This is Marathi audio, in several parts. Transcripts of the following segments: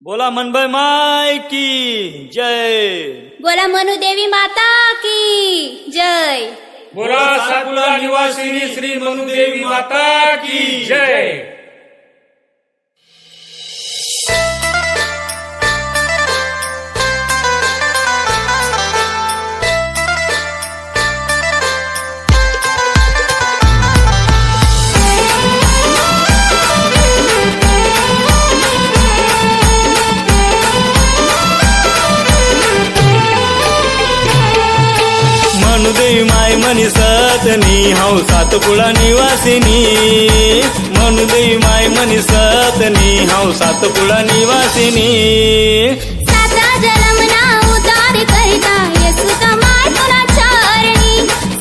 बोला मनभाई माय की जय। बोला मनुदेवी माता की जय। बोला सातपुडा निवासिनी श्री मनुदेवी माता की जय। मनुदेवी माय मनी सतनी हाऊ सातपुडा निवासिनी। मनुदेवी माय मनी सतनी हाऊ सातपुडा निवासिनी। साता जलमना उतार करिता येसु तमाय तुला चरणी।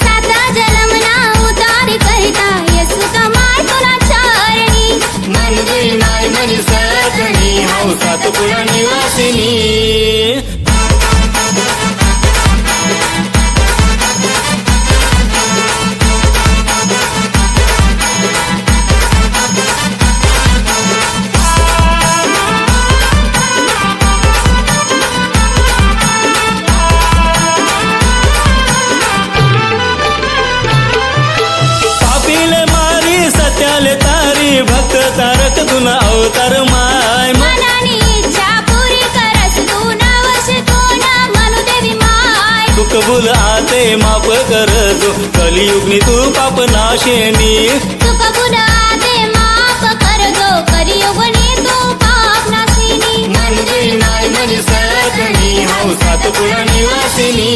साता जलमना उतार करिता येसु तमाय तुला चरणी। मनुदेवी माय मनी सतनी हाऊ सातपुडा निवासिनी। भक्त तारक तुला अवतार माय। मनानी इच्छा पुरी करस तू नवस तू ना मनुदेवी माय। तू कबूल आते माफ कर जो कलियुगनी तू पाप नाशिनी। तू कबूल आते माफ कर जो कलियुगनी तू पाप नाशिनी। मनुदेवी माय मनी सतनी हाऊ सातपुडा निवासिनी।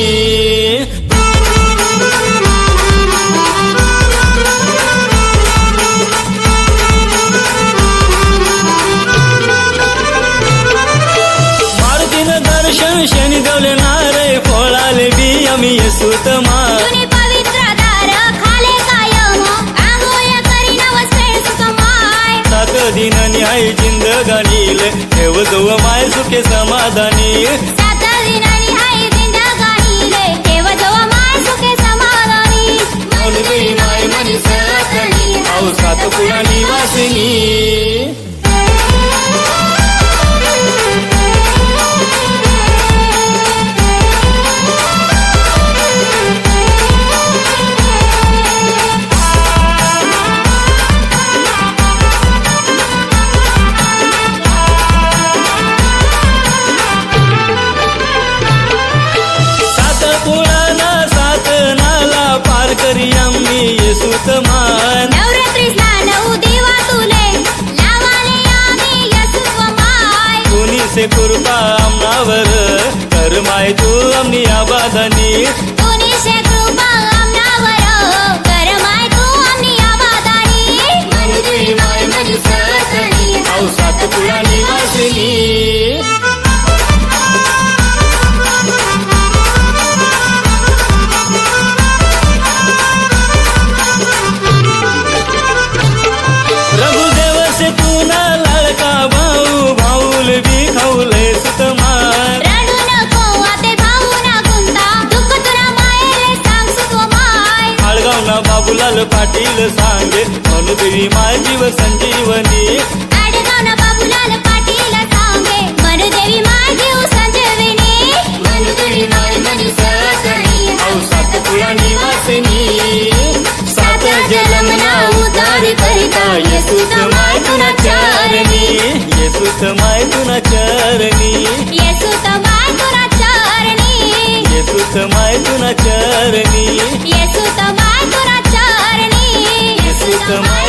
शनी गवले नारे फोळाले बी आम्ही येसूत माय। तुनी पवित्र दार खाले कायम आंघोळ करी नवस सुख माय। सात दिन निहाय जिंदगानीले ठेव जव माय सुखे समाधानी। सात दिनानी हाय जिंदगानीले ठेव जव माय सुखे समाधानी। मनुदेवी माय मनी सतनी हाऊ सातपुडा निवासिनी। नवरात्री स्नान उदिवा तुले लावाले आम्ही येसुत्व माय। तुनी से कृपा आमनावर कर माय तू आमनी आबादानी। तुनी से कृपा आमनावर कर माय तू आमनी आबादानी। मनुदेवी माय मनी सतनी हाऊ सातपुडा निवासिनी। बाबूलाल पाटील सांगे मनुदेवी माय जीव संजीवनी। आडगावना बाबूलाल पाटील सांगे मनुदेवी माय जीव संजीवनी। मनुदेवी माय मनी सतनी हाऊ सातपुडा निवासिनी। सात जलमना उतार करिता येसूत माय तुना चरणी। येसूत माय तुना चरणी। येसूत माय तुना चरणी। येसूत माय तुना चरणी। येसूत माय तुना चरणी। येसूत माय